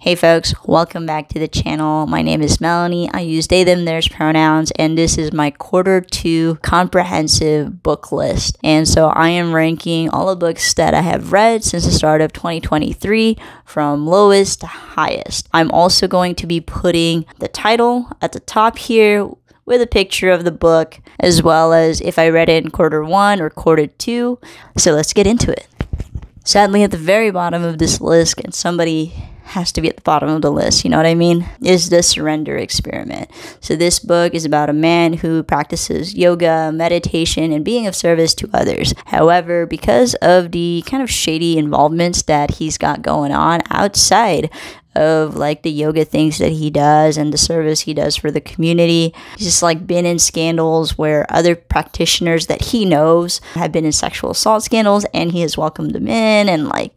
Hey folks, welcome back to the channel. My name is Melanie. I use they, them, theirs pronouns, and this is my quarter 2 comprehensive book list. And so I am ranking all the books that I have read since the start of 2023 from lowest to highest. I'm also going to be putting the title at the top here with a picture of the book, as well as if I read it in quarter 1 or quarter 2. So let's get into it. Sadly, at the very bottom of this list, and somebody has to be at the bottom of the list, you know what I mean, is The Surrender Experiment. So this book is about a man who practices yoga, meditation, and being of service to others. However, because of the kind of shady involvements that he's got going on outside of like the yoga things that he does and the service he does for the community, he's just like been in scandals where other practitioners that he knows have been in sexual assault scandals, and he has welcomed them in, and like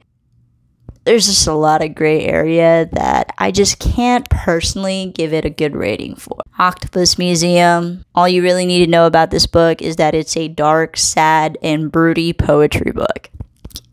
there's just a lot of gray area that I just can't personally give it a good rating for. Octopus Museum. All you really need to know about this book is that it's a dark, sad, and broody poetry book.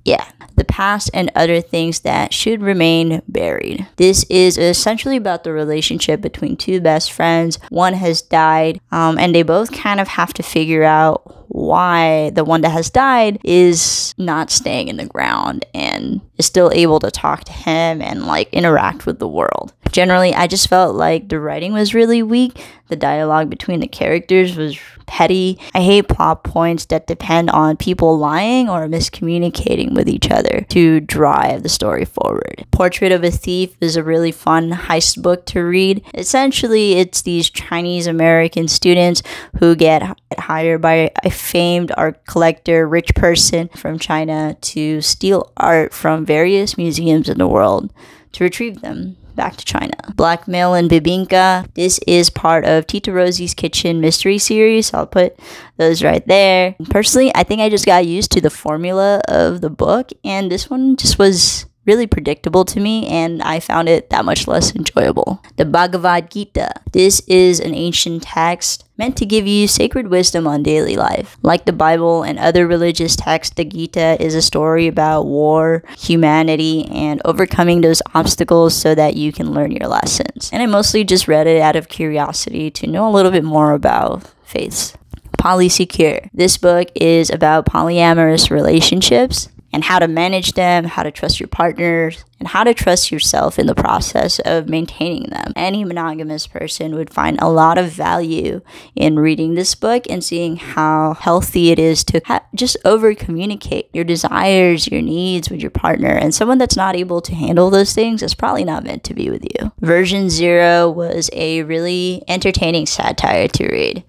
Yeah, the past and other things that should remain buried. This is essentially about the relationship between two best friends. One has died, and they both kind of have to figure out why the one that has died is not staying in the ground and is still able to talk to him and like interact with the world. Generally, I just felt like the writing was really weak. The dialogue between the characters was petty. I hate plot points that depend on people lying or miscommunicating with each other to drive the story forward. Portrait of a Thief is a really fun heist book to read. Essentially, it's these Chinese American students who get hired by a famed art collector, rich person from China to steal art from various museums in the world to retrieve them back to China. Blackmail and Bibiginka. This is part of Tita Rosie's Kitchen mystery series. So I'll put those right there. Personally, I think I just got used to the formula of the book, and this one just was really predictable to me, and I found it that much less enjoyable. The Bhagavad Gita. This is an ancient text meant to give you sacred wisdom on daily life. Like the Bible and other religious texts, the Gita is a story about war, humanity, and overcoming those obstacles so that you can learn your lessons. And I mostly just read it out of curiosity to know a little bit more about faiths. Polysecure. This book is about polyamorous relationships and how to manage them, how to trust your partners, and how to trust yourself in the process of maintaining them. Any monogamous person would find a lot of value in reading this book and seeing how healthy it is to just over-communicate your desires, your needs with your partner. And someone that's not able to handle those things is probably not meant to be with you. Version 0 was a really entertaining satire to read.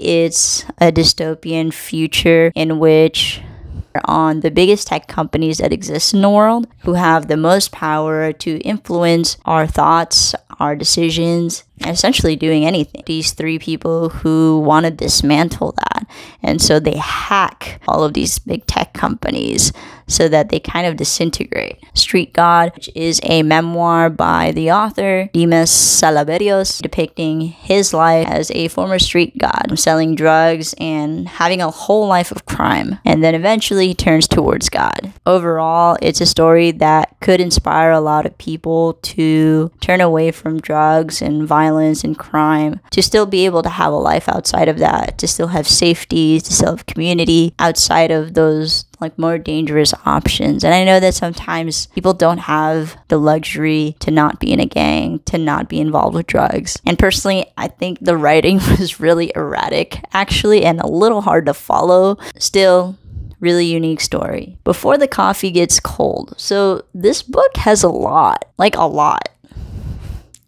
It's a dystopian future in which on the biggest tech companies that exist in the world, who have the most power to influence our thoughts, our decisions, and essentially doing anything. These 3 people who want to dismantle that. And so they hack all of these big tech companies so that they kind of disintegrate. Street God, which is a memoir by the author Dimas Salaberrios, depicting his life as a former street god, selling drugs and having a whole life of crime. And then eventually he turns towards God. Overall, it's a story that could inspire a lot of people to turn away from drugs and violence and crime, to still be able to have a life outside of that, to still have safety, to still have community outside of those like more dangerous options. And I know that sometimes people don't have the luxury to not be in a gang, to not be involved with drugs. And personally, I think the writing was really erratic actually, and a little hard to follow. Still, really unique story. Before the Coffee Gets Cold. So this book has a lot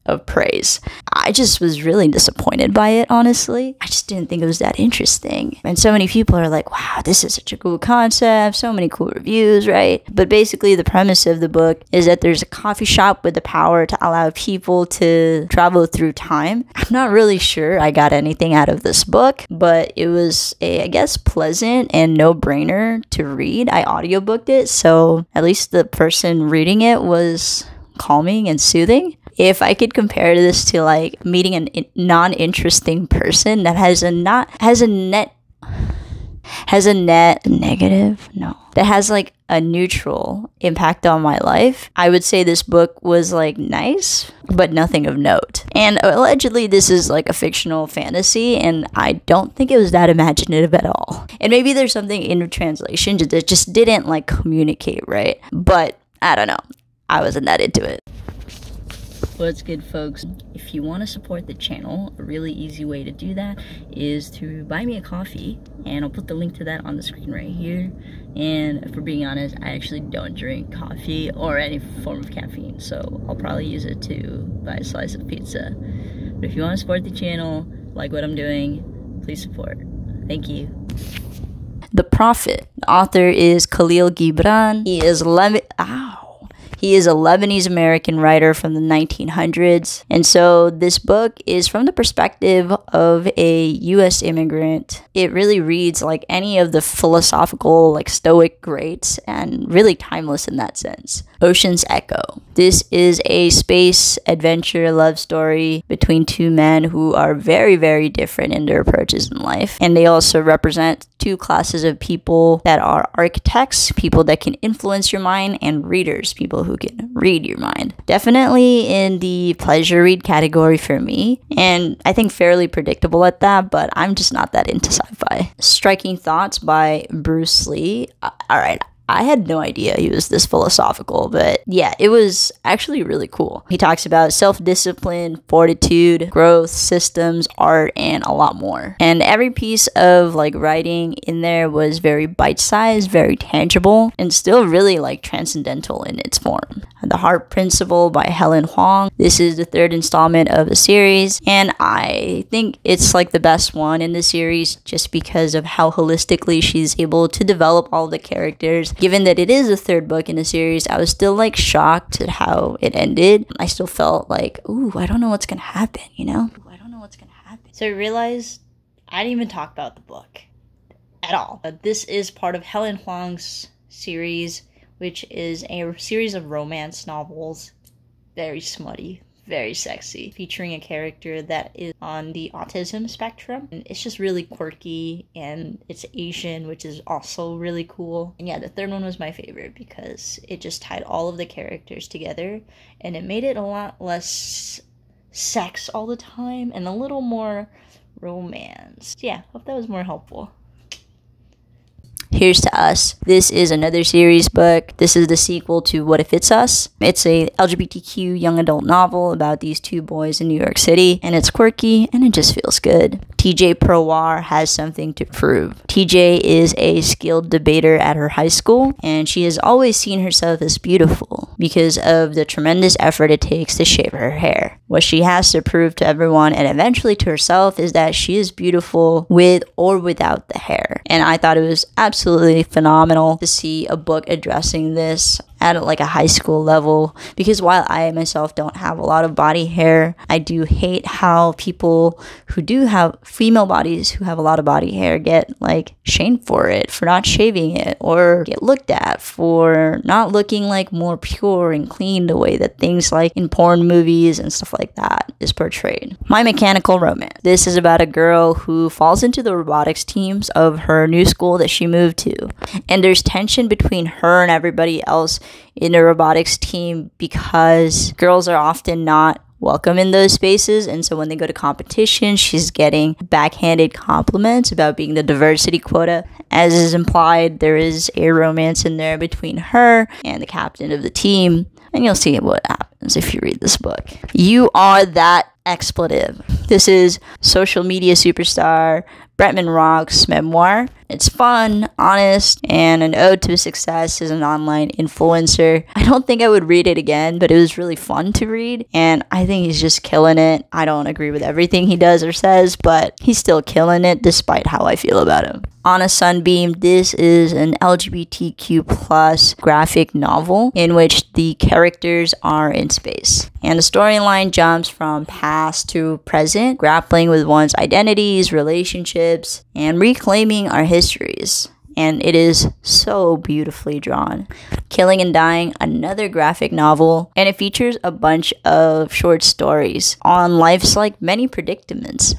of praise. I just was really disappointed by it, honestly. I just didn't think it was that interesting. And so many people are like, wow, this is such a cool concept, so many cool reviews, right? But basically the premise of the book is that there's a coffee shop with the power to allow people to travel through time. I'm not really sure I got anything out of this book, but it was I guess, pleasant and no-brainer to read. I audiobooked it, so at least the person reading it was calming and soothing. If I could compare this to like meeting a non-interesting person that has a has a negative? No. That has like a neutral impact on my life. I would say this book was like nice, but nothing of note. And allegedly this is like a fictional fantasy, and I don't think it was that imaginative at all. And maybe there's something in translation that just didn't like communicate right. But I don't know. I wasn't that into it. What's good, folks? If you want to support the channel, a really easy way to do that is to buy me a coffee, and I'll put the link to that on the screen right here. And for being honest, I actually don't drink coffee or any form of caffeine, so I'll probably use it to buy a slice of pizza. But if you want to support the channel, like what I'm doing, please support. Thank you. The Prophet. The author is Khalil Gibran. He is He is a Lebanese-American writer from the 1900s. And so this book is from the perspective of a U.S. immigrant. It really reads like any of the philosophical, like Stoic greats, and really timeless in that sense. Ocean's Echo. This is a space adventure love story between two men who are very, very different in their approaches in life. And they also represent two classes of people that are architects, people that can influence your mind, and readers, people who can read your mind. Definitely in the pleasure read category for me, and I think fairly predictable at that, but I'm just not that into sci-fi. Striking Thoughts by Bruce Lee. Alright, I had no idea he was this philosophical, but yeah, it was actually really cool. He talks about self-discipline, fortitude, growth, systems, art, and a lot more. And every piece of like writing in there was very bite-sized, very tangible, and still really like transcendental in its form. The Heart Principle by Helen Hoang. This is the third installment of the series, and I think it's like the best one in the series just because of how holistically she's able to develop all the characters. Given that it is the third book in the series, I was still like shocked at how it ended. I still felt like, ooh, I don't know what's gonna happen, you know? I don't know what's gonna happen. So I realized I didn't even talk about the book at all. This is part of Helen Hoang's series, which is a series of romance novels. Very smutty, very sexy, featuring a character that is on the autism spectrum. And it's just really quirky, and it's Asian, which is also really cool. And yeah, the third one was my favorite because it just tied all of the characters together, and it made it a lot less sex all the time and a little more romance. Yeah, hope that was more helpful. Here's to Us. This is another series book. This is the sequel to What If It's Us. It's a LGBTQ young adult novel about these two boys in New York City, and it's quirky and it just feels good. TJ Perwar has something to prove. TJ is a skilled debater at her high school, and she has always seen herself as beautiful because of the tremendous effort it takes to shave her hair. What she has to prove to everyone and eventually to herself is that she is beautiful with or without the hair. And I thought it was absolutely phenomenal to see a book addressing this at like a high school level, because while I myself don't have a lot of body hair, I do hate how people who do have female bodies who have a lot of body hair get like shamed for it, for not shaving it, or get looked at for not looking like more pure and clean the way that things like in porn movies and stuff like that is portrayed. My Mechanical Romance. This is about a girl who falls into the robotics teams of her new school that she moved to, and there's tension between her and everybody else in the robotics team because girls are often not welcome in those spaces, and so when they go to competition, she's getting backhanded compliments about being the diversity quota. As is implied, there is a romance in there between her and the captain of the team, and you'll see what happens if you read this book. You Are That Expletive. This is social media superstar Bretman Rock's memoir. It's fun, honest, and an ode to success as an online influencer. I don't think I would read it again, but it was really fun to read, and I think he's just killing it. I don't agree with everything he does or says, but he's still killing it despite how I feel about him. On a Sunbeam. This is an LGBTQ plus graphic novel in which the characters are in space, and the storyline jumps from past to present, grappling with one's identities, relationships, and reclaiming our histories. And it is so beautifully drawn. Killing and Dying, another graphic novel, and it features a bunch of short stories on life's like many predicaments.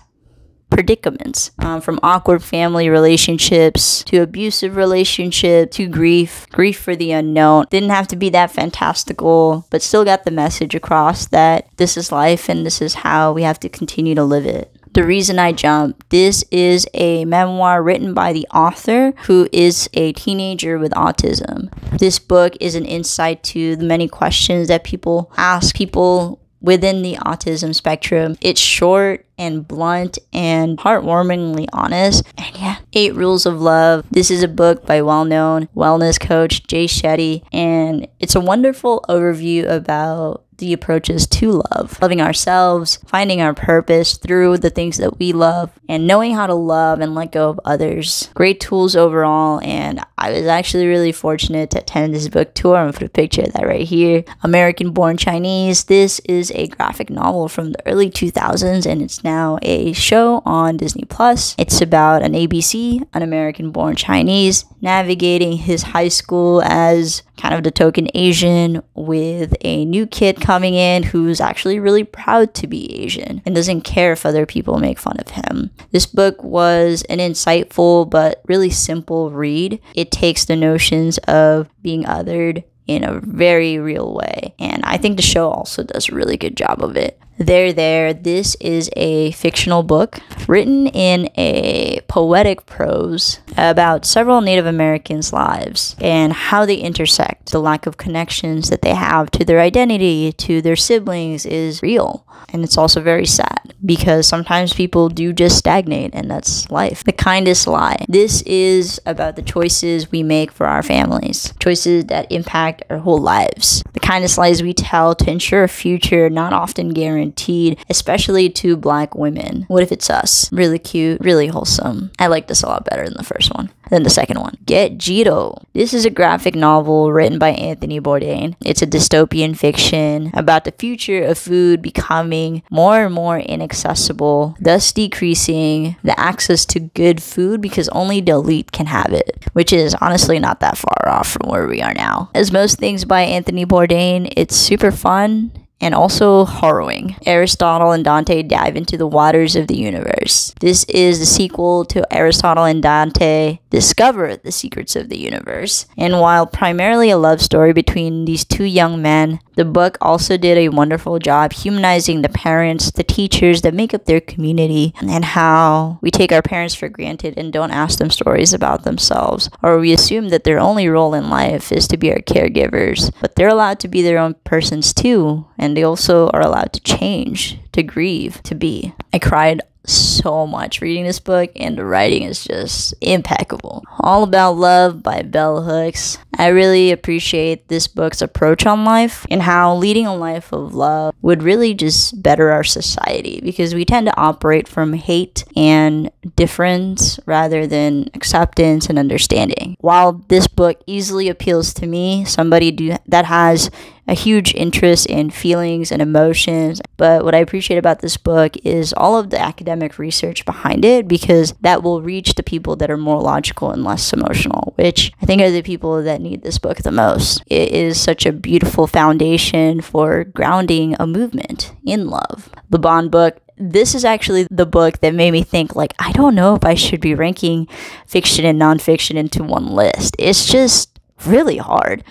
predicaments, from awkward family relationships to abusive relationships to grief for the unknown. Didn't have to be that fantastical, but still got the message across that this is life and this is how we have to continue to live it. The Reason I Jumped. This is a memoir written by the author, who is a teenager with autism. This book is an insight to the many questions that people ask people within the autism spectrum. It's short and blunt and heartwarmingly honest. And yeah, 8 Rules of Love. This is a book by well-known wellness coach Jay Shetty, and it's a wonderful overview about the approaches to love, loving ourselves, finding our purpose through the things that we love, and knowing how to love and let go of others. Great tools overall, and I was actually really fortunate to attend this book tour. I'm gonna put a picture of that right here. American Born Chinese. This is a graphic novel from the early 2000s, and it's now a show on Disney Plus. It's about an ABC, an American Born Chinese, navigating his high school as kind of the token Asian, with a new kid coming in who's actually really proud to be Asian and doesn't care if other people make fun of him. This book was an insightful but really simple read. It takes the notions of being othered in a very real way, and I think the show also does a really good job of it. There. This is a fictional book written in a poetic prose about several Native Americans' lives and how they intersect. The lack of connections that they have to their identity, to their siblings, is real. And it's also very sad because sometimes people do just stagnate, and that's life. The Kindest Lie. This is about the choices we make for our families, choices that impact our whole lives. The kindest lies we tell to ensure a future not often guaranteed, especially to Black women. What if it's us? Really cute, really wholesome. I like this a lot better than the first one. Than the second one. Get Jito. This is a graphic novel written by Anthony Bourdain. It's a dystopian fiction about the future of food becoming more and more inaccessible, thus decreasing the access to good food because only the elite can have it, which is honestly not that far off from where we are now. As most things by Anthony Bourdain, it's super fun and also harrowing. Aristotle and Dante dive into the waters of the universe. This is the sequel to Aristotle and Dante Discover the Secrets of the Universe. And while primarily a love story between these two young men, the book also did a wonderful job humanizing the parents, the teachers that make up their community, and how we take our parents for granted and don't ask them stories about themselves, or we assume that their only role in life is to be our caregivers. But they're allowed to be their own persons too, and they also are allowed to change, to grieve, to be. I cried so much reading this book, and the writing is just impeccable. All About Love by Bell Hooks. I really appreciate this book's approach on life and how leading a life of love would really just better our society, because we tend to operate from hate and difference rather than acceptance and understanding. While this book easily appeals to me, somebody that has a huge interest in feelings and emotions, but what I appreciate about this book is all of the academic research behind it, because that will reach the people that are more logical and less emotional, which I think are the people that need this book the most. It is such a beautiful foundation for grounding a movement in love. The Bond book. This is actually the book that made me think, like, I don't know if I should be ranking fiction and nonfiction into one list. It's just really hard.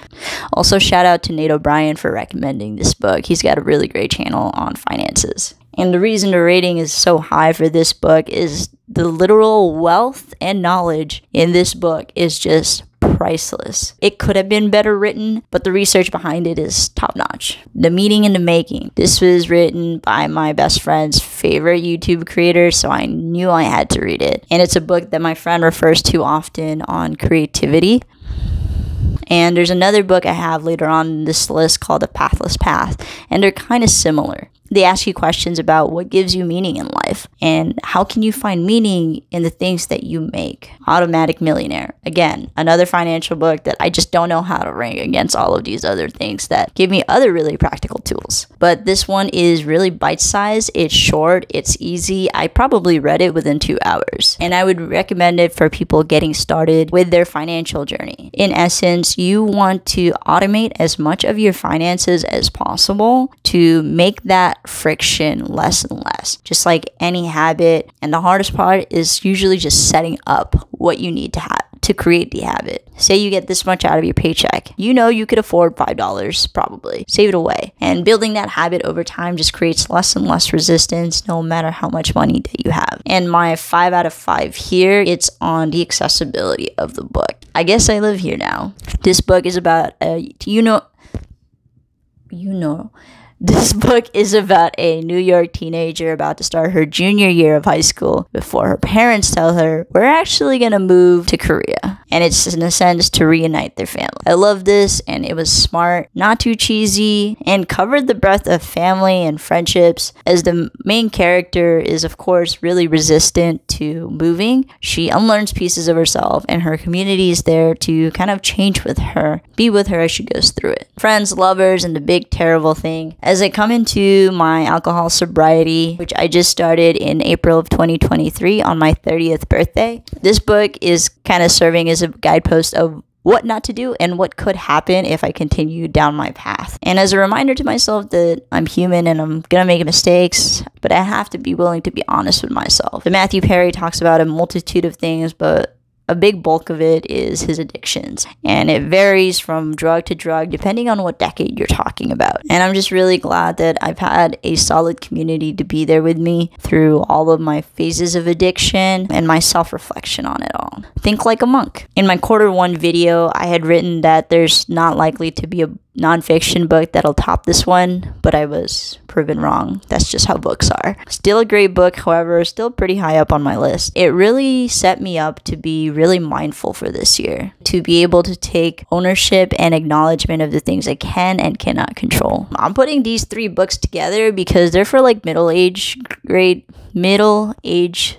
Also, shout out to Nate O'Brien for recommending this book. He's got a really great channel on finances. And the reason the rating is so high for this book is the literal wealth and knowledge in this book is just priceless. It could have been better written, but the research behind it is top notch. The Meaning in the Making. This was written by my best friend's favorite YouTube creator, so I knew I had to read it. And it's a book that my friend refers to often on creativity. And there's another book I have later on in this list called The Pathless Path, and they're kind of similar. They ask you questions about what gives you meaning in life and how can you find meaning in the things that you make. Automatic Millionaire. Again, another financial book that I just don't know how to rank against all of these other things that give me other really practical tools. But this one is really bite-sized. It's short. It's easy. I probably read it within 2 hours. And I would recommend it for people getting started with their financial journey. In essence, you want to automate as much of your finances as possible to make that that friction less and less, just like any habit. And the hardest part is usually just setting up what you need to have to create the habit. Say you get this much out of your paycheck. You know you could afford $5 probably. Save it away. And building that habit over time just creates less and less resistance no matter how much money that you have. And my 5 out of 5 here, it's on the accessibility of the book. I guess I live here now. This book is about this book is about a New York teenager about to start her junior year of high school before her parents tell her, we're actually going to move to Korea. And it's in a sense to reunite their family. I love this, and it was smart, not too cheesy, and covered the breadth of family and friendships. As the main character is, of course, really resistant to moving, she unlearns pieces of herself, and her community is there to kind of change with her, be with her as she goes through it. Friends, lovers, and the big terrible thing. As I come into my alcohol sobriety, which I just started in April of 2023 on my 30th birthday, this book is kind of serving as a guidepost of what not to do and what could happen if I continue down my path. And as a reminder to myself that I'm human and I'm gonna make mistakes, but I have to be willing to be honest with myself. The Matthew Perry talks about a multitude of things, but a big bulk of it is his addictions. And it varies from drug to drug depending on what decade you're talking about. And I'm just really glad that I've had a solid community to be there with me through all of my phases of addiction and my self-reflection on it all. Think like a monk. In my Q1 video, I had written that there's not likely to be a nonfiction book that'll top this one, but I was proven wrong. That's just how books are. Still a great book, however, still pretty high up on my list. It really set me up to be really mindful for this year, to be able to take ownership and acknowledgement of the things I can and cannot control. I'm putting these 3 books together because they're for like middle-age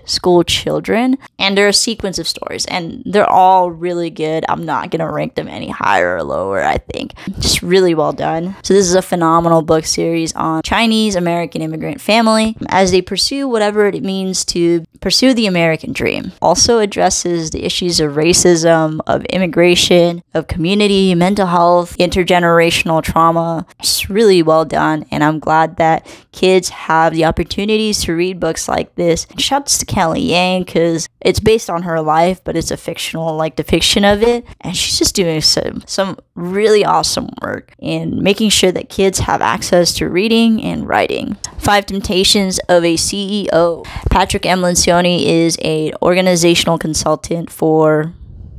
school children, and they're a sequence of stories, and they're all really good. I'm not gonna rank them any higher or lower. I think just really well done. So this is a phenomenal book series on Chinese American immigrant family as they pursue whatever it means to pursue the American dream. Also addresses the issues of racism, of immigration, of community, mental health, intergenerational trauma. It's really well done, and I'm glad that kids have the opportunities to read books like this. And shouts to Kelly Yang, because it's based on her life, but it's a fictional depiction of it, and she's just doing some really awesome work in making sure that kids have access to reading and writing. 5 Temptations of a CEO. Patrick M. Lencioni is an organizational consultant for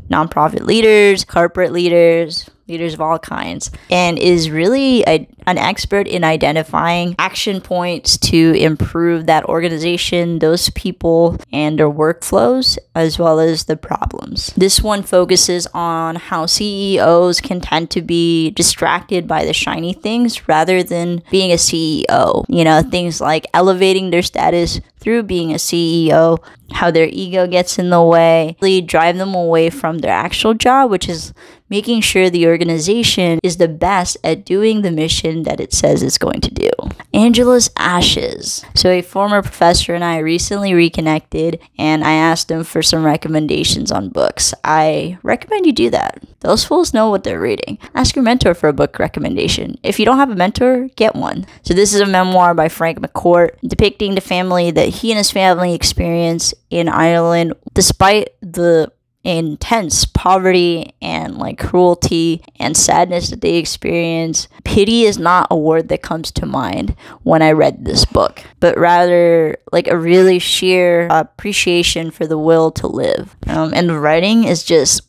nonprofit leaders, corporate leaders of all kinds, and is really an expert in identifying action points to improve that organization, those people, and their workflows, as well as the problems. This one focuses on how CEOs can tend to be distracted by the shiny things rather than being a CEO. You know, things like elevating their status through being a CEO, how their ego gets in the way, really drive them away from their actual job, which is making sure the organization is the best at doing the mission that it says it's going to do. Angela's Ashes. So a former professor and I recently reconnected, and I asked him for some recommendations on books. I recommend you do that. Those fools know what they're reading. Ask your mentor for a book recommendation. If you don't have a mentor, get one. So this is a memoir by Frank McCourt depicting the family that he and his family experience in Ireland despite the intense poverty and cruelty and sadness that they experience. Pity is not a word that comes to mind when I read this book, but rather a really sheer appreciation for the will to live. And the writing is just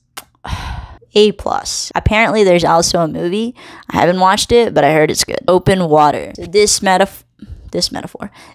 A+. Apparently there's also a movie. I haven't watched it, but I heard it's good. Open Water. So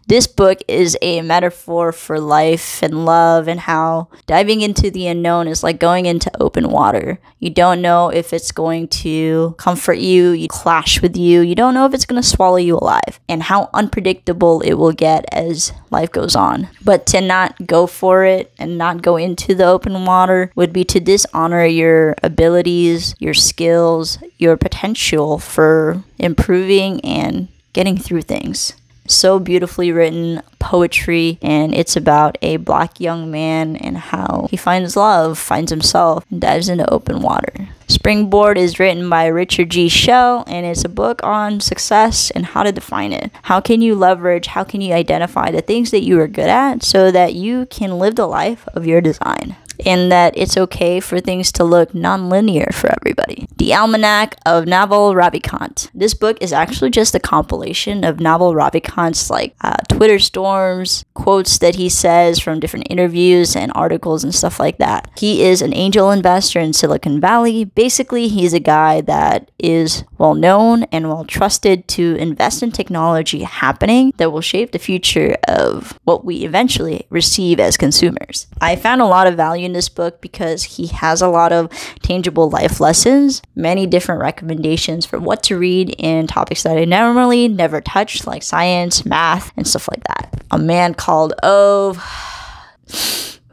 this book is a metaphor for life and love, and how diving into the unknown is like going into open water. You don't know if it's going to comfort you, you clash with you, you don't know if it's going to swallow you alive, and how unpredictable it will get as life goes on. But to not go for it and not go into the open water would be to dishonor your abilities, your skills, your potential for improving and getting through things. So beautifully written poetry, and it's about a black young man and how he finds love, finds himself, and dives into open water. Springboard is written by Richard G. Schell, and it's a book on success and how to define it. How can you leverage, how can you identify the things that you are good at so that you can live the life of your design? And that it's okay for things to look non-linear for everybody. The Almanac of Naval Ravikant. This book is actually just a compilation of Naval Ravikant's Twitter storms, quotes that he says from different interviews and articles and stuff like that. He is an angel investor in Silicon Valley. Basically, he's a guy that is well known and well trusted to invest in technology happening that will shape the future of what we eventually receive as consumers. I found a lot of value in this book because he has a lot of tangible life lessons, many different recommendations for what to read in topics that I normally never touched, like science, math, and stuff like that. A Man Called Ove.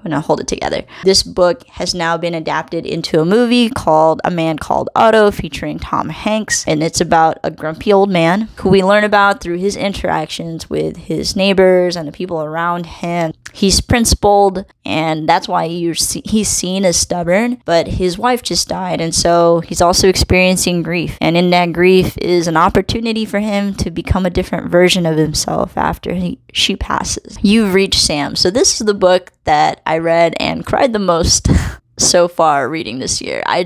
Now hold it together. This book has now been adapted into a movie called A Man Called Otto, featuring Tom Hanks, and it's about a grumpy old man who we learn about through his interactions with his neighbors and the people around him. He's principled, and that's why he's seen as stubborn, but his wife just died, and so he's also experiencing grief, and in that grief is an opportunity for him to become a different version of himself after she passes. You've reached Sam. So this is the book that I read and cried the most so far reading this year. I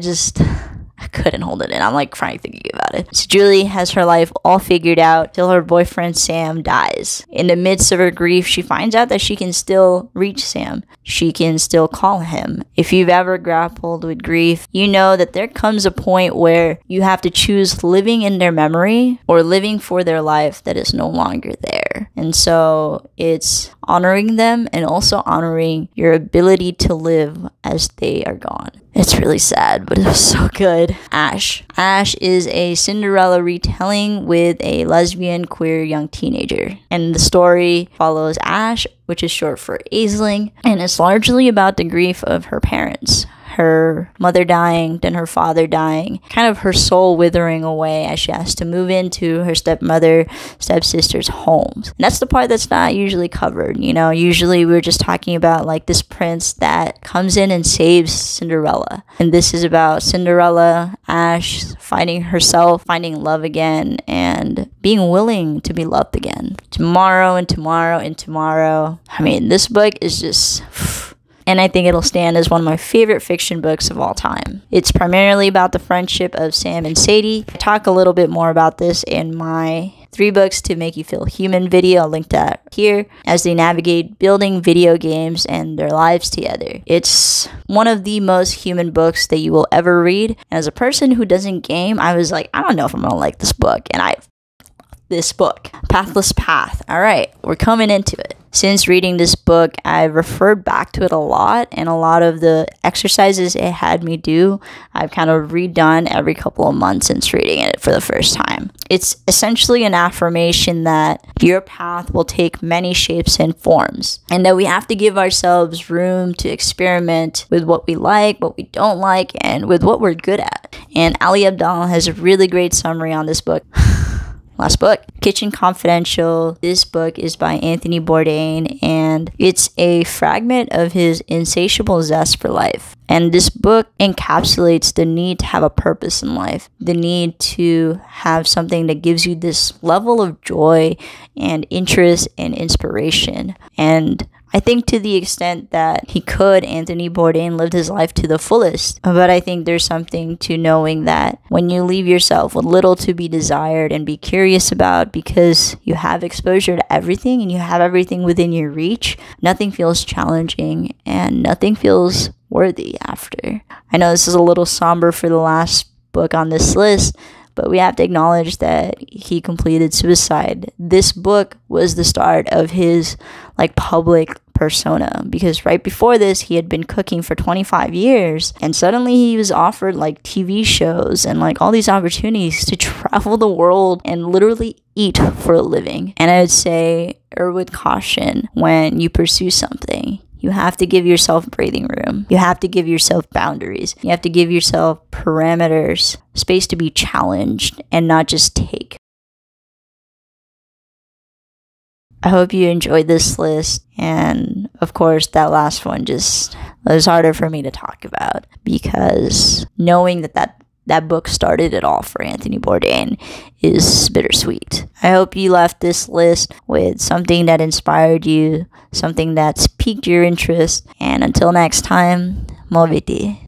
couldn't hold it in. I'm crying thinking about it. So Julie has her life all figured out till her boyfriend Sam dies. In the midst of her grief, she finds out that she can still reach Sam. She can still call him. If you've ever grappled with grief, you know that there comes a point where you have to choose living in their memory or living for their life that is no longer there. And so it's honoring them and also honoring your ability to live as they are gone. It's really sad, but it was so good. Ash. Ash is a Cinderella retelling with a lesbian queer young teenager. And the story follows Ash, which is short for Aisling, and it's largely about the grief of her parents. Her mother dying, then her father dying, kind of her soul withering away as she has to move into her stepsister's homes. And that's the part that's not usually covered. Usually we're just talking about this prince that comes in and saves Cinderella. And this is about Cinderella, Ash, finding herself, finding love again, and being willing to be loved again. Tomorrow and tomorrow and tomorrow. I mean, this book is just... and I think it'll stand as one of my favorite fiction books of all time. It's primarily about the friendship of Sam and Sadie. I talk a little bit more about this in my 3 books to make you feel human video. I'll link that here as they navigate building video games and their lives together. It's one of the most human books that you will ever read. And as a person who doesn't game, I was like, I don't know if I'm gonna like this book. And this book, Pathless Path. All right, we're coming into it. Since reading this book, I've referred back to it a lot, and a lot of the exercises it had me do, I've kind of redone every couple of months since reading it for the first time. It's essentially an affirmation that your path will take many shapes and forms, and that we have to give ourselves room to experiment with what we like, what we don't like, and with what we're good at. And Ali Abdaal has a really great summary on this book. Last book, Kitchen Confidential. This book is by Anthony Bourdain, and it's a fragment of his insatiable zest for life. And this book encapsulates the need to have a purpose in life, the need to have something that gives you this level of joy and interest and inspiration. And I think to the extent that he could, Anthony Bourdain lived his life to the fullest. But I think there's something to knowing that when you leave yourself with little to be desired and be curious about, because you have exposure to everything and you have everything within your reach, nothing feels challenging and nothing feels worthy after. I know this is a little somber for the last book on this list, but we have to acknowledge that he completed suicide. This book was the start of his public persona, because right before this he had been cooking for 25 years, and suddenly he was offered TV shows and all these opportunities to travel the world and literally eat for a living. And I would say, err with caution when you pursue something. You have to give yourself breathing room. You have to give yourself boundaries. You have to give yourself parameters, space to be challenged and not just take. I hope you enjoyed this list. And of course, that last one just was harder for me to talk about because knowing that book started it all for Anthony Bourdain is bittersweet. I hope you left this list with something that inspired you, something that's piqued your interest. And until next time, moviti.